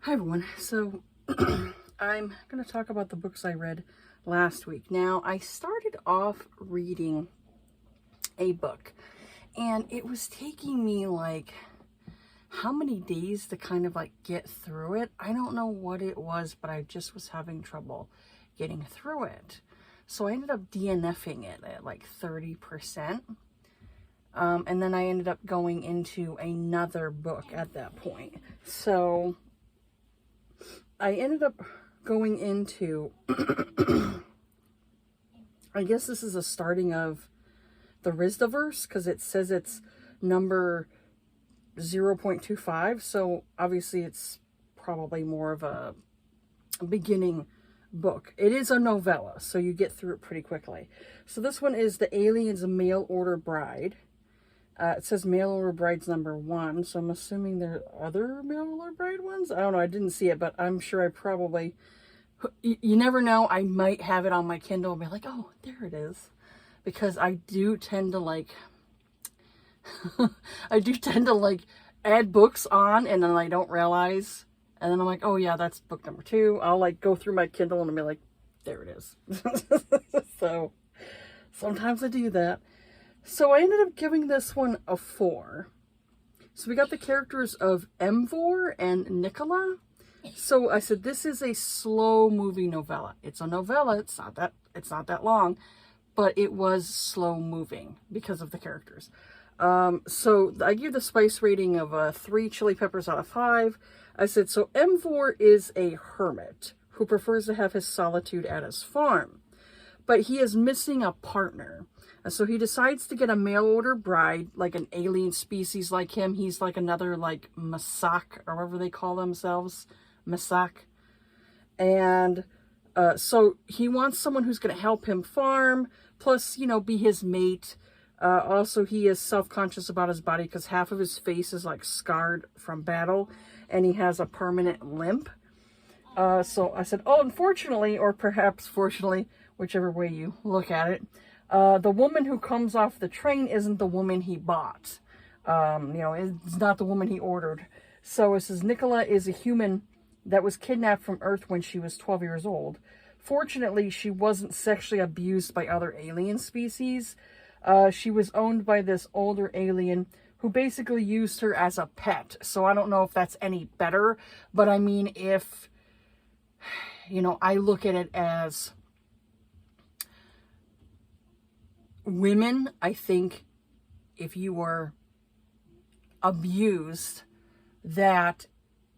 Hi everyone. So I'm going to talk about the books I read last week. Now, I started off reading a book and it was taking me like how many days to kind of like get through it. I don't know what it was, but I just was having trouble getting through it. So I ended up DNFing it at like 30%. And then I ended up going into another book at that point. So I ended up going into, I guess this is a starting of the Rizdaverse, because it says it's number 0.25, so obviously it's probably more of a beginning book. It is a novella, so you get through it pretty quickly. So this one is The Alien's Mail Order Bride. It says Mail Order Bride's number 1, so I'm assuming there are other Mail Order Bride ones. I don't know, I didn't see it, but I'm sure I probably, you never know, I might have it on my Kindle and be like, oh, there it is. Because I do tend to like, add books on and then I don't realize. And then I'm like, oh yeah, that's book number 2. I'll like go through my Kindle and I'll be like, there it is. So sometimes I do that. So I ended up giving this one a 4. So we got the characters of Emvor and Nicola. So I said, this is a slow moving novella. It's a novella. It's not that long, but it was slow moving because of the characters. So I give the spice rating of 3 chili peppers out of 5. I said, so Emvor is a hermit who prefers to have his solitude at his farm, but he is missing a partner. And so he decides to get a mail order bride, like an alien species like him. He's like another like Masak, or whatever they call themselves, Masak. And so he wants someone who's going to help him farm, plus, you know, be his mate. Also, he is self-conscious about his body because half of his face is like scarred from battle and he has a permanent limp. So I said, oh, unfortunately, or perhaps fortunately, whichever way you look at it, the woman who comes off the train isn't the woman he bought. It's not the woman he ordered. So it says Nicola is a human that was kidnapped from Earth when she was 12 years old. Fortunately, she wasn't sexually abused by other alien species. She was owned by this older alien who basically used her as a pet. So I don't know if that's any better, but I mean, if, I look at it as women, I think if you were abused, that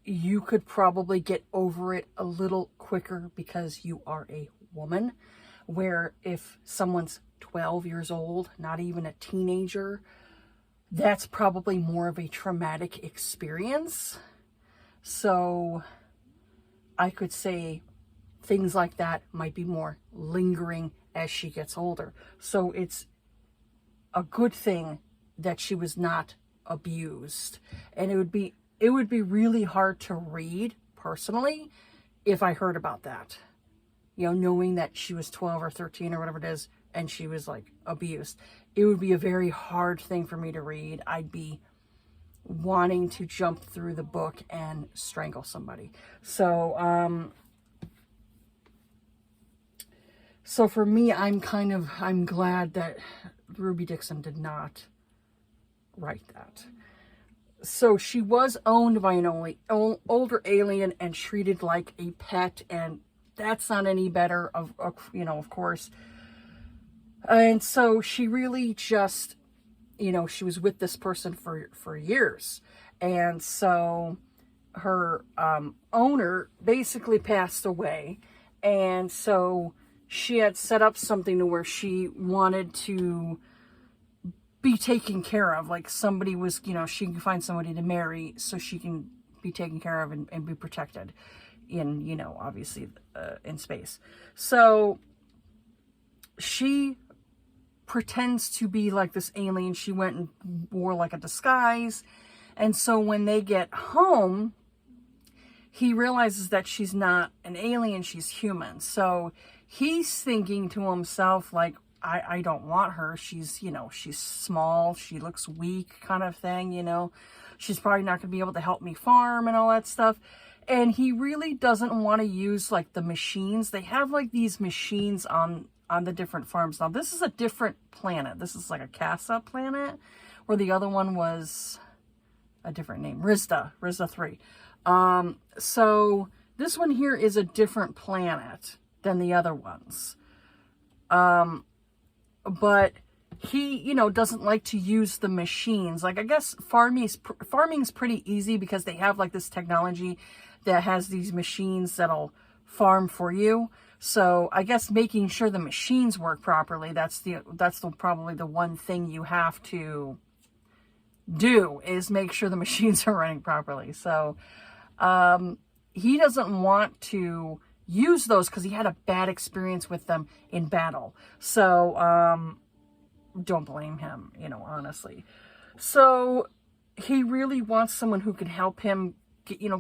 you could probably get over it a little quicker because you are a woman. Where if someone's 12 years old, not even a teenager, that's probably more of a traumatic experience. So I could say things like that might be more lingering as she gets older. So it's a good thing that she was not abused. And it would be really hard to read personally if I heard about that. Knowing that she was 12 or 13 or whatever it is, and she was like abused. It would be a very hard thing for me to read. I'd be wanting to jump through the book and strangle somebody. So, so for me, I'm glad that Ruby Dixon did not write that. So she was owned by an older alien and treated like a pet, and that's not any better, of course. And so she really just, she was with this person for years. And so her owner basically passed away. And so she had set up something to where she wanted to be taken care of. Like somebody was, she can find somebody to marry so she can be taken care of and be protected in, obviously in space. So she pretends to be like this alien. She went and wore like a disguise. And so when they get home, he realizes that she's not an alien, she's human. So he's thinking to himself, like, I don't want her. She's, she's small, she looks weak kind of thing, She's probably not going to be able to help me farm and all that stuff. And he really doesn't want to use like the machines. They have like these machines on the different farms. Now this is a different planet. This is like a Casa planet, where the other one was a different name, Rizda 3. So this one here is a different planet than the other ones. But he, you know, doesn't like to use the machines. Like, I guess farming's pretty easy because they have like this technology that has these machines that'll farm for you. So I guess making sure the machines work properly, that's probably the one thing you have to do, is make sure the machines are running properly. So he doesn't want to use those because he had a bad experience with them in battle. So don't blame him, you know, honestly. So he really wants someone who can help him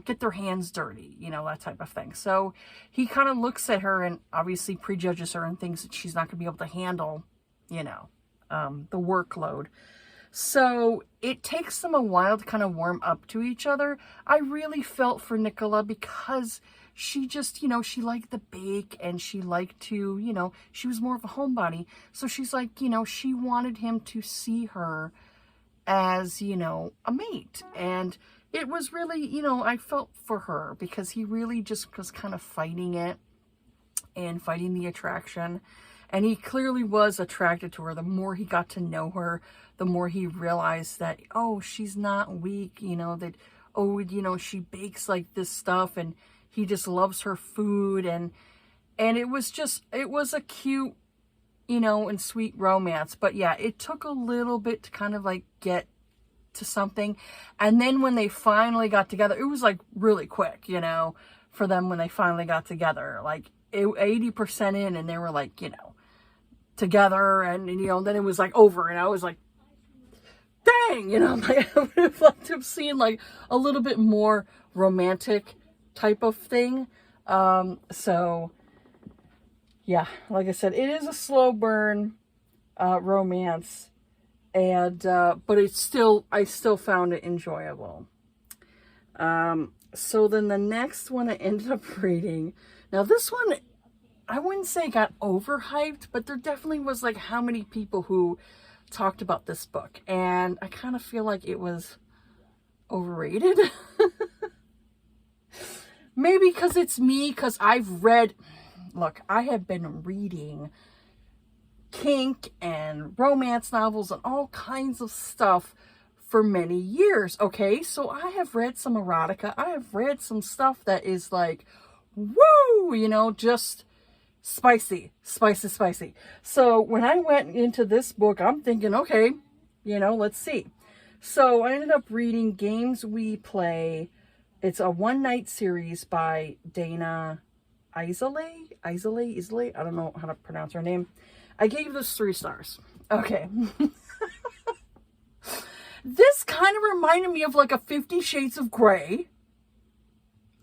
get their hands dirty, you know, that type of thing. So he kind of looks at her and obviously prejudges her and thinks that she's not going to be able to handle, you know, the workload. So it takes them a while to kind of warm up to each other. I really felt for Nicola because she just, you know, she liked the bake and she liked to, you know, she was more of a homebody. So she's like, you know, she wanted him to see her as, you know, a mate. And it was really, you know, I felt for her because he really just was kind of fighting it and fighting the attraction. And he clearly was attracted to her. The more he got to know her, the more he realized that, oh, she's not weak, you know, that, oh, you know, she bakes like this stuff and he just loves her food. And it was a cute, you know, and sweet romance. But yeah, it took a little bit to kind of like get to something. And then when they finally got together, it was like really quick, you know, for them when they finally got together, like 80% in, and they were like, you know, together, and you know, then it was like over, and I was like, dang, you know, like, I would have liked to have seen like a little bit more romantic type of thing. So yeah, like I said, it is a slow burn romance. And, but I still found it enjoyable. So then the next one I ended up reading, now this one, I wouldn't say got overhyped, but there definitely was like how many people who talked about this book. And I kind of feel like it was overrated. Maybe because it's me, because I have been reading kink and romance novels and all kinds of stuff for many years. Okay, so I have read some erotica. I have read some stuff that is like, woo, you know, just spicy. So when I went into this book, I'm thinking, okay, you know, let's see. So I ended up reading Games We Play. It's a one-night series by Dana Isley. I don't know how to pronounce her name. I gave this 3 stars. Okay. This kind of reminded me of like a 50 Shades of Grey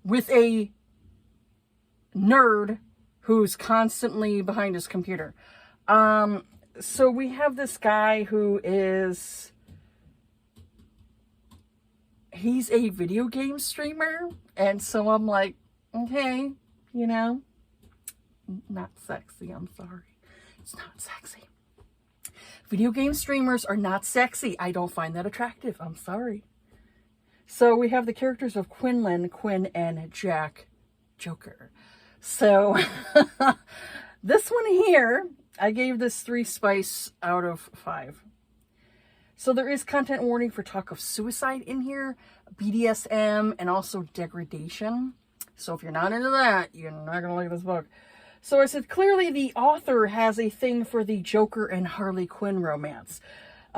with a nerd who's constantly behind his computer. So we have this guy who he's a video game streamer. And so I'm like, okay, you know, not sexy, I'm sorry. It's not sexy. Video game streamers are not sexy. I don't find that attractive. I'm sorry. So we have the characters of Quinlan, Quinn, and Jack Joker. So this one here, I gave this 3 spice out of 5. So there is content warning for talk of suicide in here, BDSM, and also degradation. So if you're not into that, you're not going to like this book. So I said, clearly the author has a thing for the Joker and Harley Quinn romance.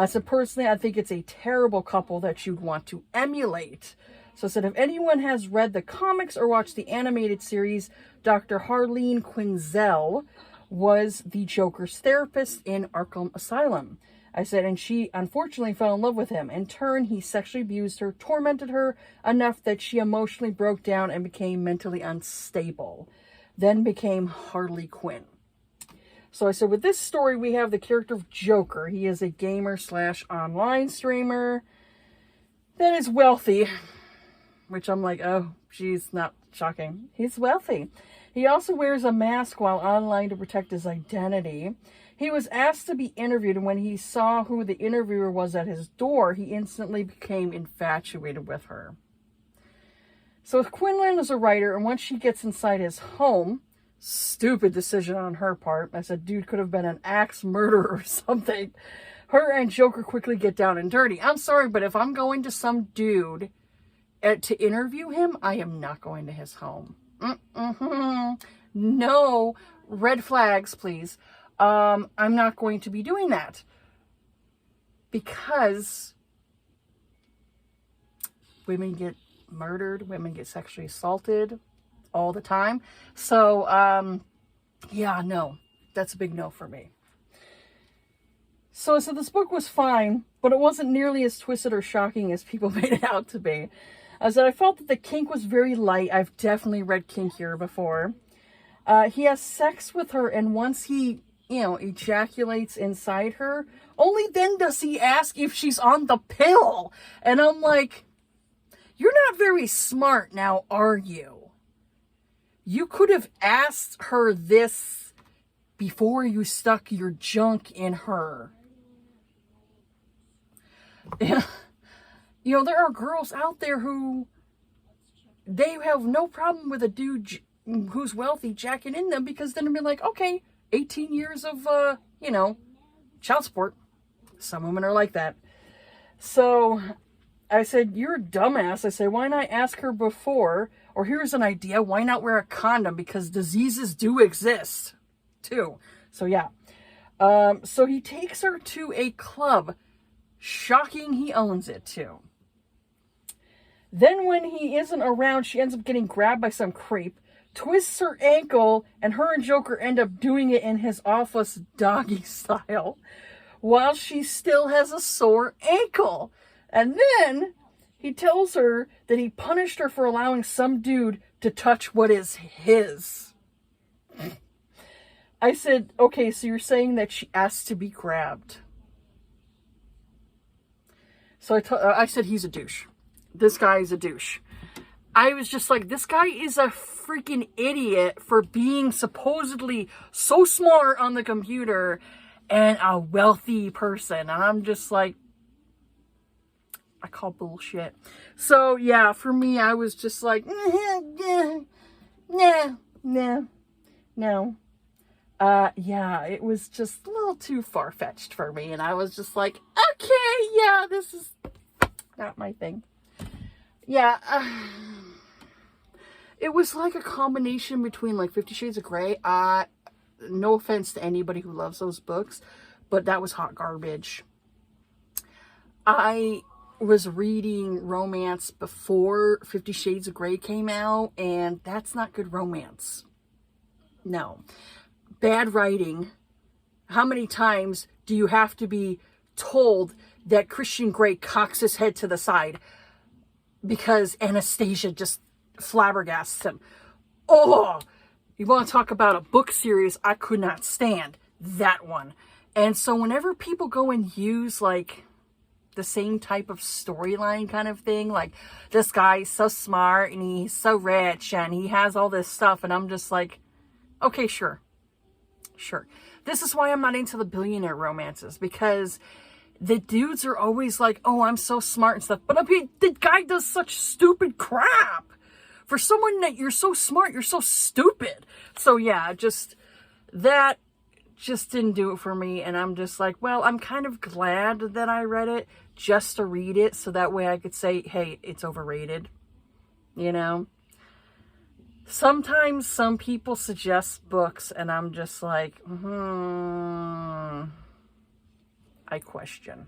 So personally, I think it's a terrible couple that you'd want to emulate. So I said, if anyone has read the comics or watched the animated series, Dr. Harleen Quinzel was the Joker's therapist in Arkham Asylum. I said, and she unfortunately fell in love with him. In turn, he sexually abused her, tormented her enough that she emotionally broke down and became mentally unstable. Then became Harley Quinn. So I said, with this story, we have the character of Joker. He is a gamer / online streamer that is wealthy, which I'm like, oh, Geez, not shocking. He's wealthy. He also wears a mask while online to protect his identity. He was asked to be interviewed, and when he saw who the interviewer was at his door, he instantly became infatuated with her. So Quinlan is a writer, and once she gets inside his home, stupid decision on her part. I said, dude could have been an axe murderer or something. Her and Joker quickly get down and dirty. I'm sorry, but if I'm going to some dude to interview him, I am not going to his home. No, red flags, please. I'm not going to be doing that. Because women get murdered, women get sexually assaulted all the time. So, yeah, no, that's a big no for me. So this book was fine, but it wasn't nearly as twisted or shocking as people made it out to be. I said I felt that the kink was very light. I've definitely read kinkier before. He has sex with her, and once he, ejaculates inside her, only then does he ask if she's on the pill. And I'm like, you're not very smart now, are you? You could have asked her this before you stuck your junk in her. There are girls out there who, they have no problem with a dude who's wealthy jacking in them, because then it'd be like, okay, 18 years of, child support. Some women are like that. So I said, you're a dumbass. I said, why not ask her before? Or here's an idea. Why not wear a condom? Because diseases do exist too. So yeah. So he takes her to a club. Shocking, he owns it too. Then when he isn't around, she ends up getting grabbed by some creep, twists her ankle, and her and Joker end up doing it in his office doggy style, while she still has a sore ankle. And then he tells her that he punished her for allowing some dude to touch what is his. I said, okay, so you're saying that she asked to be grabbed. So I said, he's a douche. This guy is a douche. I was just like, this guy is a freaking idiot for being supposedly so smart on the computer and a wealthy person. And I'm just like, I call bullshit. So yeah, for me, I was just like, no. Yeah, it was just a little too far-fetched for me. And I was just like, okay, yeah, this is not my thing. Yeah, it was like a combination between like 50 Shades of Grey. No offense to anybody who loves those books, but that was hot garbage. I was reading romance before 50 Shades of Grey came out, and that's not good romance. No. Bad writing. How many times do you have to be told that Christian Grey cocks his head to the side because Anastasia just flabbergasts him? Oh, you want to talk about a book series I could not stand? That one. And so whenever people go and use like the same type of storyline kind of thing, like this guy's so smart and he's so rich and he has all this stuff, and I'm just like, okay, sure. This is why I'm not into the billionaire romances, because the dudes are always like, oh, I'm so smart and stuff. But I mean, the guy does such stupid crap. For someone that you're so smart, you're so stupid. So yeah, that just didn't do it for me. And I'm just like, well, I'm kind of glad that I read it just to read it. So that way I could say, hey, it's overrated. Sometimes some people suggest books and I'm just like, I question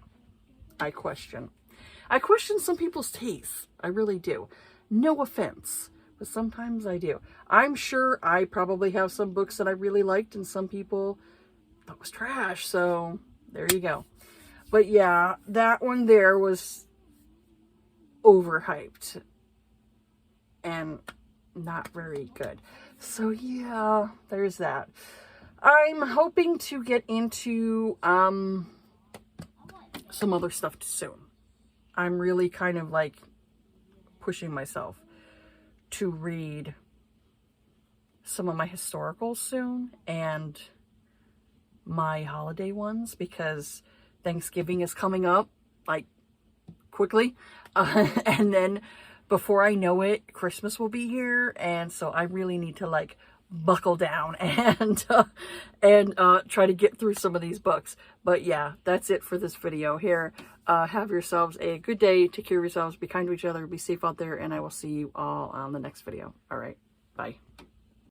some people's tastes. I really do. No offense, but sometimes I do. I'm sure I probably have some books that I really liked and some people thought was trash. So there you go. But yeah, that one there was overhyped and not very good. So yeah, there's that. I'm hoping to get into some other stuff soon. I'm really kind of like pushing myself to read some of my historicals soon and my holiday ones, because Thanksgiving is coming up like quickly, and then before I know it, Christmas will be here, and so I really need to like buckle down and try to get through some of these books. But yeah, that's it for this video here. Have yourselves a good day, take care of yourselves, be kind to each other, be safe out there, and I will see you all on the next video. All right, bye.